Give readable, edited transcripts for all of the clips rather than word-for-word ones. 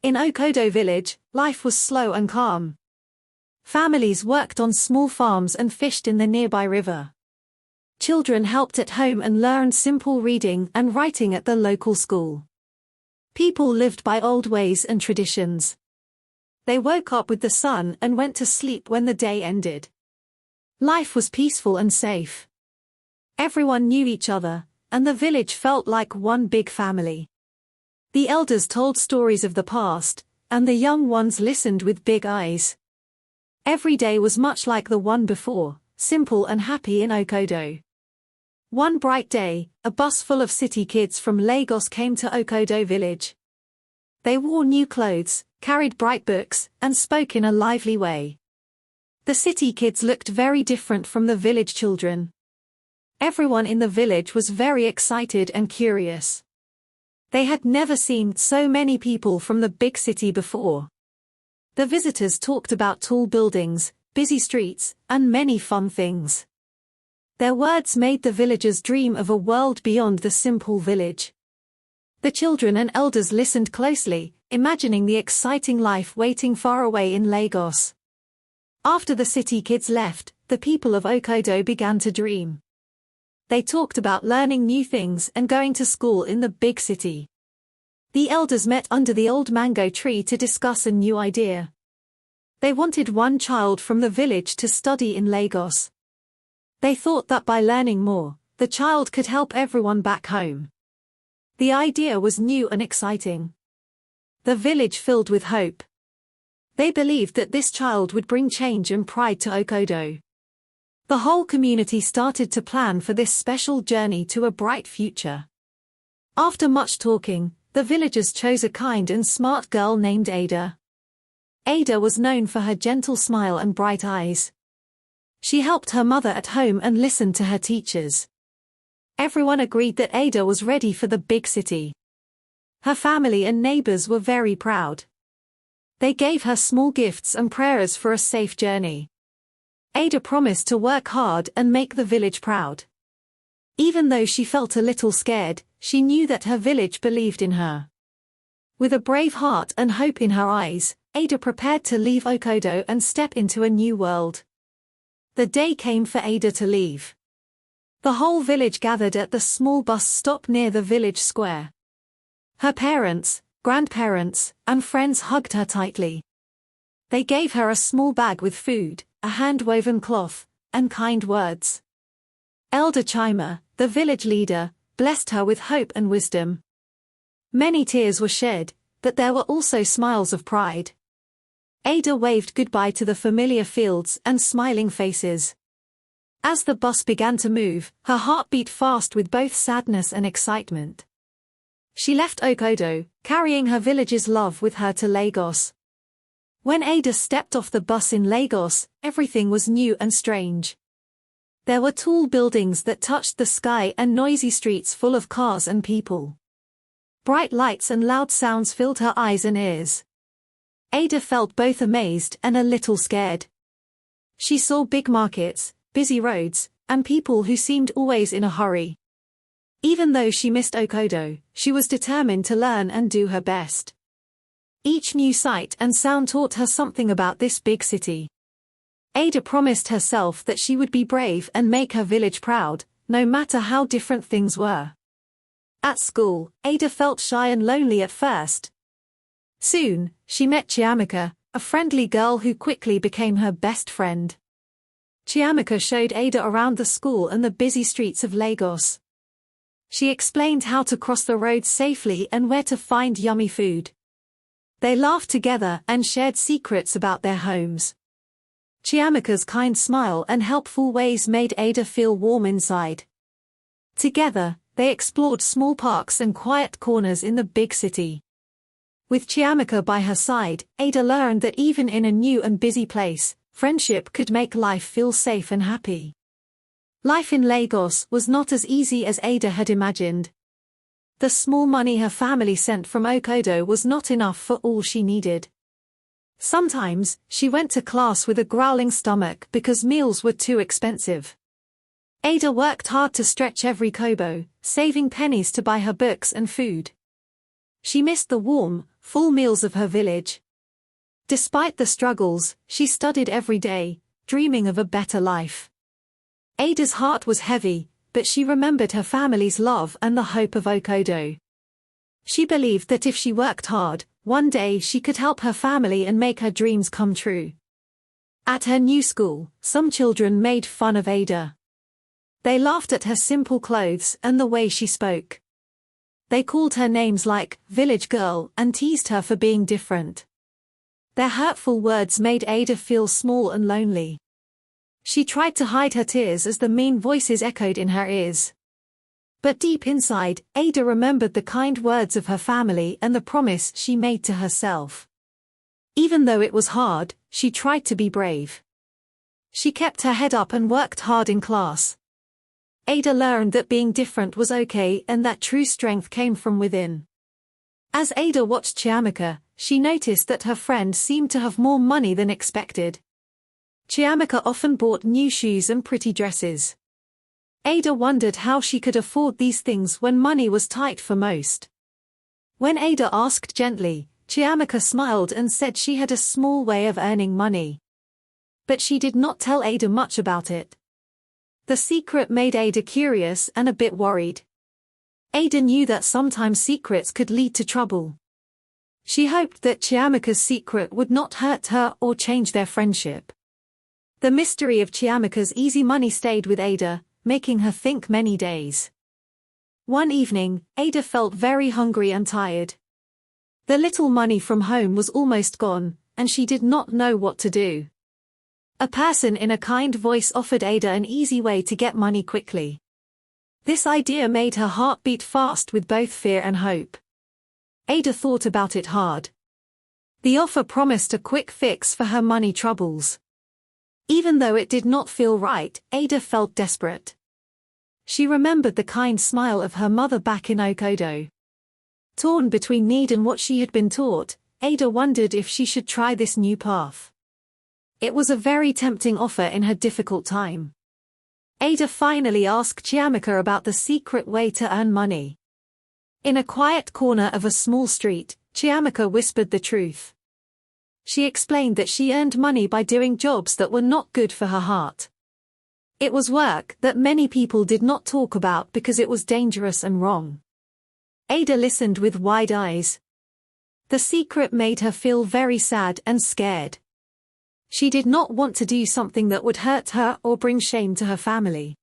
In Okodo village, life was slow and calm. Families worked on small farms and fished in the nearby river. Children helped at home and learned simple reading and writing at the local school. People lived by old ways and traditions. They woke up with the sun and went to sleep when the day ended. Life was peaceful and safe. Everyone knew each other, and the village felt like one big family. The elders told stories of the past, and the young ones listened with big eyes. Every day was much like the one before, simple and happy in Okodo. One bright day, a bus full of city kids from Lagos came to Okodo village. They wore new clothes, carried bright books, and spoke in a lively way. The city kids looked very different from the village children. Everyone in the village was very excited and curious. They had never seen so many people from the big city before. The visitors talked about tall buildings, busy streets, and many fun things. Their words made the villagers dream of a world beyond the simple village. The children and elders listened closely, imagining the exciting life waiting far away in Lagos. After the city kids left, the people of Okodo began to dream. They talked about learning new things and going to school in the big city. The elders met under the old mango tree to discuss a new idea. They wanted one child from the village to study in Lagos. They thought that by learning more, the child could help everyone back home. The idea was new and exciting. The village filled with hope. They believed that this child would bring change and pride to Okodo. The whole community started to plan for this special journey to a bright future. After much talking, the villagers chose a kind and smart girl named Ada. Ada was known for her gentle smile and bright eyes. She helped her mother at home and listened to her teachers. Everyone agreed that Ada was ready for the big city. Her family and neighbors were very proud. They gave her small gifts and prayers for a safe journey. Ada promised to work hard and make the village proud. Even though she felt a little scared, she knew that her village believed in her. With a brave heart and hope in her eyes, Ada prepared to leave Okodo and step into a new world. The day came for Ada to leave. The whole village gathered at the small bus stop near the village square. Her parents, grandparents, and friends hugged her tightly. They gave her a small bag with food, a hand-woven cloth, and kind words. Elder Chima, the village leader, blessed her with hope and wisdom. Many tears were shed, but there were also smiles of pride. Ada waved goodbye to the familiar fields and smiling faces. As the bus began to move, her heart beat fast with both sadness and excitement. She left Okodo, carrying her village's love with her to Lagos. When Ada stepped off the bus in Lagos, everything was new and strange. There were tall buildings that touched the sky and noisy streets full of cars and people. Bright lights and loud sounds filled her eyes and ears. Ada felt both amazed and a little scared. She saw big markets, busy roads, and people who seemed always in a hurry. Even though she missed Okodo, she was determined to learn and do her best. Each new sight and sound taught her something about this big city. Ada promised herself that she would be brave and make her village proud, no matter how different things were. At school, Ada felt shy and lonely at first. Soon, she met Chiamaka, a friendly girl who quickly became her best friend. Chiamaka showed Ada around the school and the busy streets of Lagos. She explained how to cross the roads safely and where to find yummy food. They laughed together and shared secrets about their homes. Chiamaka's kind smile and helpful ways made Ada feel warm inside. Together, they explored small parks and quiet corners in the big city. With Chiamaka by her side, Ada learned that even in a new and busy place, friendship could make life feel safe and happy. Life in Lagos was not as easy as Ada had imagined. The small money her family sent from Okodo was not enough for all she needed. Sometimes, she went to class with a growling stomach because meals were too expensive. Ada worked hard to stretch every kobo, saving pennies to buy her books and food. She missed the warm, full meals of her village. Despite the struggles, she studied every day, dreaming of a better life. Ada's heart was heavy, but she remembered her family's love and the hope of Okodo. She believed that if she worked hard, one day she could help her family and make her dreams come true. At her new school, some children made fun of Ada. They laughed at her simple clothes and the way she spoke. They called her names like village girl and teased her for being different. Their hurtful words made Ada feel small and lonely. She tried to hide her tears as the mean voices echoed in her ears. But deep inside, Ada remembered the kind words of her family and the promise she made to herself. Even though it was hard, she tried to be brave. She kept her head up and worked hard in class. Ada learned that being different was okay and that true strength came from within. As Ada watched Chiamaka, she noticed that her friend seemed to have more money than expected. Chiamaka often bought new shoes and pretty dresses. Ada wondered how she could afford these things when money was tight for most. When Ada asked gently, Chiamaka smiled and said she had a small way of earning money. But she did not tell Ada much about it. The secret made Ada curious and a bit worried. Ada knew that sometimes secrets could lead to trouble. She hoped that Chiamaka's secret would not hurt her or change their friendship. The mystery of Chiamaka's easy money stayed with Ada, making her think many days. One evening, Ada felt very hungry and tired. The little money from home was almost gone, and she did not know what to do. A person in a kind voice offered Ada an easy way to get money quickly. This idea made her heart beat fast with both fear and hope. Ada thought about it hard. The offer promised a quick fix for her money troubles. Even though it did not feel right, Ada felt desperate. She remembered the kind smile of her mother back in Okodo. Torn between need and what she had been taught, Ada wondered if she should try this new path. It was a very tempting offer in her difficult time. Ada finally asked Chiamaka about the secret way to earn money. In a quiet corner of a small street, Chiamaka whispered the truth. She explained that she earned money by doing jobs that were not good for her heart. It was work that many people did not talk about because it was dangerous and wrong. Ada listened with wide eyes. The secret made her feel very sad and scared. She did not want to do something that would hurt her or bring shame to her family.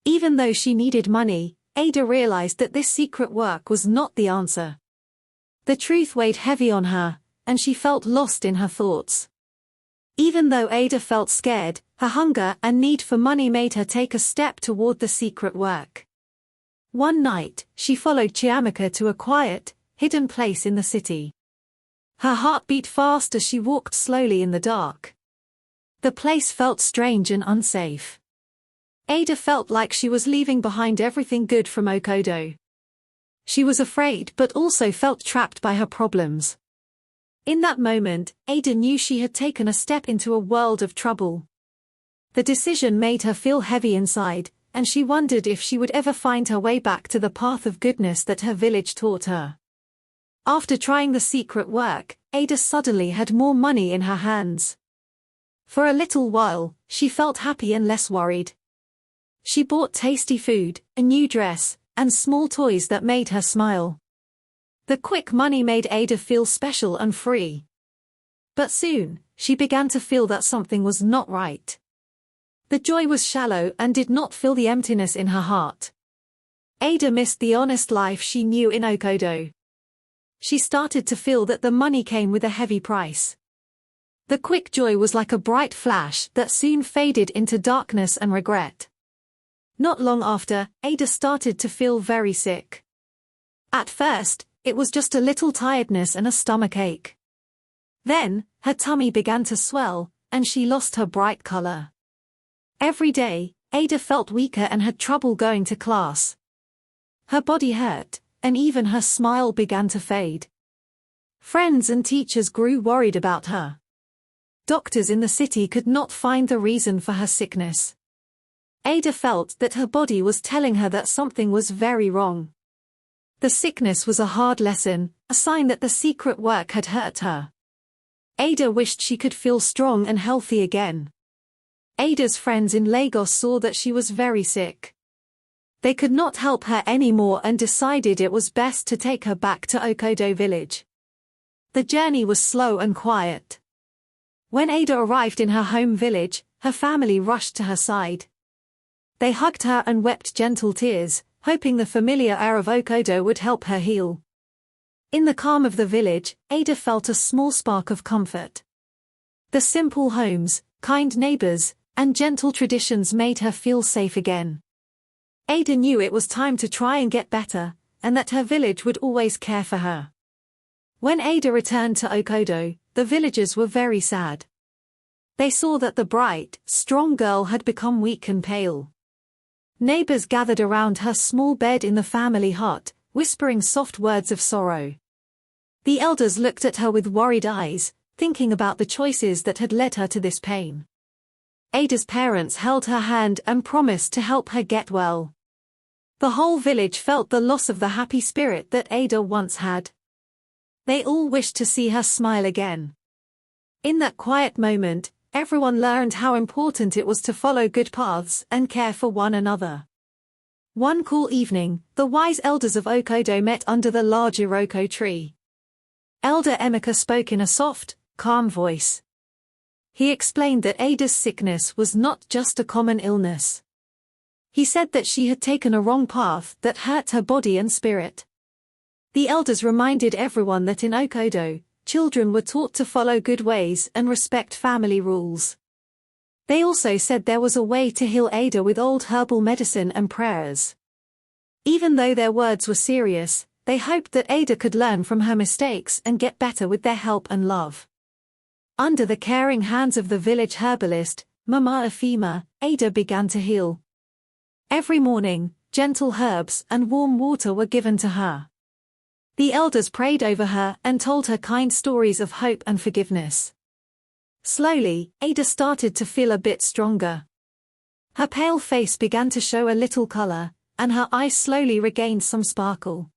Even though she needed money, Ada realized that this secret work was not the answer. The truth weighed heavy on her, and she felt lost in her thoughts. Even though Ada felt scared, her hunger and need for money made her take a step toward the secret work. One night, she followed Chiamaka to a quiet, hidden place in the city. Her heart beat fast as she walked slowly in the dark. The place felt strange and unsafe. Ada felt like she was leaving behind everything good from Okodo. She was afraid but also felt trapped by her problems. In that moment, Ada knew she had taken a step into a world of trouble. The decision made her feel heavy inside, and she wondered if she would ever find her way back to the path of goodness that her village taught her. After trying the secret work, Ada suddenly had more money in her hands. For a little while, she felt happy and less worried. She bought tasty food, a new dress, and small toys that made her smile. The quick money made Ada feel special and free. But soon, she began to feel that something was not right. The joy was shallow and did not fill the emptiness in her heart. Ada missed the honest life she knew in Okodo. She started to feel that the money came with a heavy price. The quick joy was like a bright flash that soon faded into darkness and regret. Not long after, Ada started to feel very sick. At first, it was just a little tiredness and a stomach ache. Then, her tummy began to swell, and she lost her bright color. Every day, Ada felt weaker and had trouble going to class. Her body hurt, and even her smile began to fade. Friends and teachers grew worried about her. Doctors in the city could not find the reason for her sickness. Ada felt that her body was telling her that something was very wrong. The sickness was a hard lesson, a sign that the secret work had hurt her. Ada wished she could feel strong and healthy again. Ada's friends in Lagos saw that she was very sick. They could not help her anymore and decided it was best to take her back to Okodo village. The journey was slow and quiet. When Ada arrived in her home village, her family rushed to her side. They hugged her and wept gentle tears, hoping the familiar air of Okodo would help her heal. In the calm of the village, Ada felt a small spark of comfort. The simple homes, kind neighbors, and gentle traditions made her feel safe again. Ada knew it was time to try and get better, and that her village would always care for her. When Ada returned to Okodo, the villagers were very sad. They saw that the bright, strong girl had become weak and pale. Neighbors gathered around her small bed in the family hut, whispering soft words of sorrow. The elders looked at her with worried eyes, thinking about the choices that had led her to this pain. Ada's parents held her hand and promised to help her get well. The whole village felt the loss of the happy spirit that Ada once had. They all wished to see her smile again. In that quiet moment, everyone learned how important it was to follow good paths and care for one another. One cool evening, the wise elders of Okodo met under the large Iroko tree. Elder Emeka spoke in a soft, calm voice. He explained that Ada's sickness was not just a common illness. He said that she had taken a wrong path that hurt her body and spirit. The elders reminded everyone that in Okodo, children were taught to follow good ways and respect family rules. They also said there was a way to heal Ada with old herbal medicine and prayers. Even though their words were serious, they hoped that Ada could learn from her mistakes and get better with their help and love. Under the caring hands of the village herbalist, Mama Afima, Ada began to heal. Every morning, gentle herbs and warm water were given to her. The elders prayed over her and told her kind stories of hope and forgiveness. Slowly, Ada started to feel a bit stronger. Her pale face began to show a little color, and her eyes slowly regained some sparkle.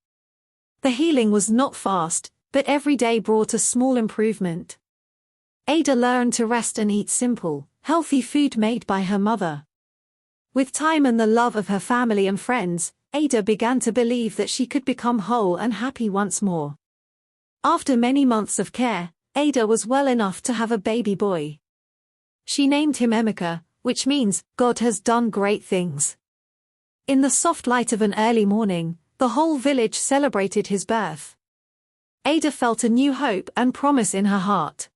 The healing was not fast, but every day brought a small improvement. Ada learned to rest and eat simple, healthy food made by her mother. With time and the love of her family and friends, Ada began to believe that she could become whole and happy once more. After many months of care, Ada was well enough to have a baby boy. She named him Emeka, which means, God has done great things. In the soft light of an early morning, the whole village celebrated his birth. Ada felt a new hope and promise in her heart.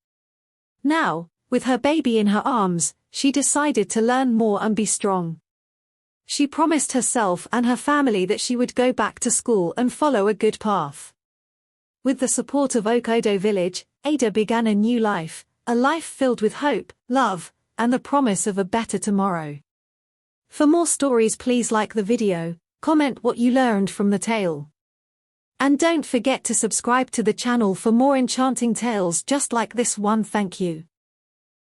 Now, with her baby in her arms, she decided to learn more and be strong. She promised herself and her family that she would go back to school and follow a good path. With the support of Okodo village, Ada began a new life, a life filled with hope, love, and the promise of a better tomorrow. For more stories, please like the video, comment what you learned from the tale. And don't forget to subscribe to the channel for more enchanting tales just like this one. Thank you.